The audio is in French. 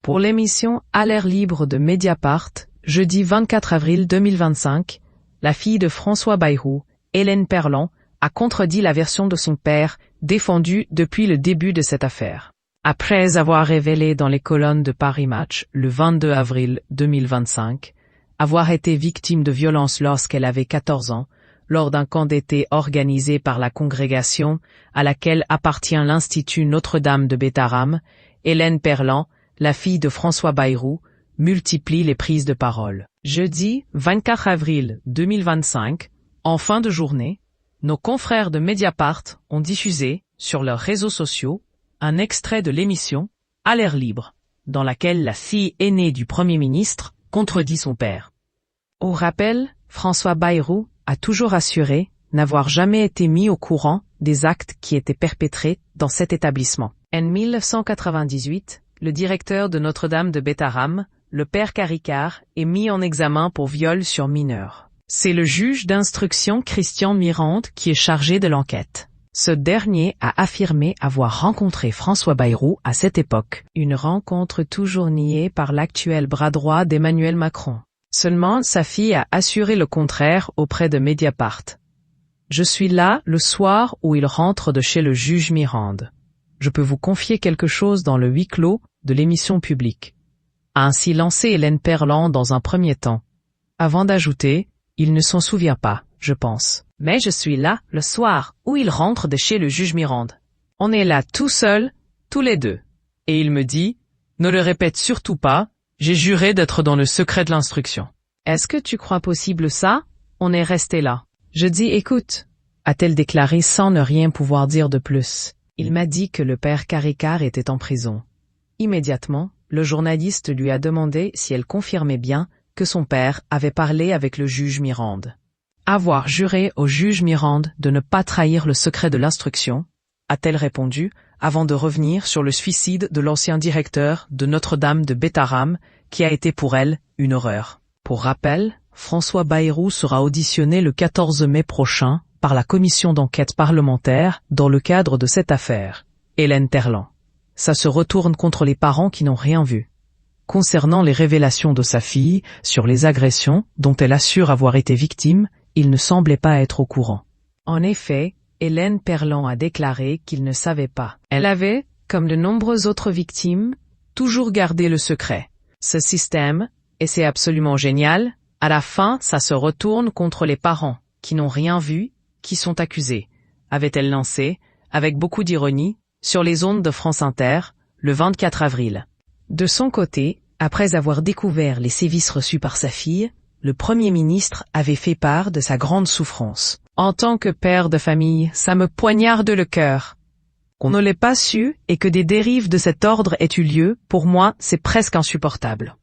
Pour l'émission À l'air libre de Mediapart, jeudi 24 avril 2025, la fille de François Bayrou, Hélène Perlant, a contredit la version de son père, défendue depuis le début de cette affaire. Après avoir révélé dans les colonnes de Paris Match, le 22 avril 2025, avoir été victime de violences lorsqu'elle avait 14 ans, lors d'un camp d'été organisé par la congrégation à laquelle appartient l'Institut Notre-Dame de Bétharram, Hélène Perlant, la fille de François Bayrou, multiplie les prises de parole. Jeudi 24 avril 2025, en fin de journée, nos confrères de Mediapart ont diffusé, sur leurs réseaux sociaux, un extrait de l'émission « À l'air libre », dans laquelle la fille aînée du Premier ministre contredit son père. Au rappel, François Bayrou a toujours assuré n'avoir jamais été mis au courant des actes qui étaient perpétrés dans cet établissement. En 1998, le directeur de Notre-Dame de Bétharram, le père Caricart, est mis en examen pour viol sur mineur. C'est le juge d'instruction Christian Mirande qui est chargé de l'enquête. Ce dernier a affirmé avoir rencontré François Bayrou à cette époque, une rencontre toujours niée par l'actuel bras droit d'Emmanuel Macron. Seulement, sa fille a assuré le contraire auprès de Mediapart. Je suis là le soir où il rentre de chez le juge Mirande. Je peux vous confier quelque chose dans le huis clos de l'émission publique. A ainsi lancé Hélène Perlant dans un premier temps. Avant d'ajouter, il ne s'en souvient pas, je pense. Mais je suis là le soir où il rentre de chez le juge Mirande. On est là tout seuls, tous les deux. Et il me dit, ne le répète surtout pas, j'ai juré d'être dans le secret de l'instruction. Est-ce que tu crois possible ça? On est resté là. Je dis écoute, a-t-elle déclaré sans ne rien pouvoir dire de plus. Il m'a dit que le père Caricart était en prison. Immédiatement, le journaliste lui a demandé si elle confirmait bien que son père avait parlé avec le juge Mirande. Avoir juré au juge Mirande de ne pas trahir le secret de l'instruction, a-t-elle répondu, avant de revenir sur le suicide de l'ancien directeur de Notre-Dame de Bétharram, qui a été pour elle une horreur. Pour rappel, François Bayrou sera auditionné le 14 mai prochain par la commission d'enquête parlementaire dans le cadre de cette affaire. Hélène Perlant. Ça se retourne contre les parents qui n'ont rien vu. Concernant les révélations de sa fille sur les agressions dont elle assure avoir été victime, il ne semblait pas être au courant. En effet, Hélène Perlant a déclaré qu'il ne savait pas. Elle avait, comme de nombreuses autres victimes, toujours gardé le secret. Ce système, et c'est absolument génial, à la fin ça se retourne contre les parents, qui n'ont rien vu, qui sont accusés, avait-elle lancé, avec beaucoup d'ironie, sur les ondes de France Inter, le 24 avril. De son côté, après avoir découvert les sévices reçus par sa fille, le Premier ministre avait fait part de sa grande souffrance. En tant que père de famille, ça me poignarde le cœur. Qu'on ne l'ait pas su et que des dérives de cet ordre aient eu lieu, pour moi, c'est presque insupportable.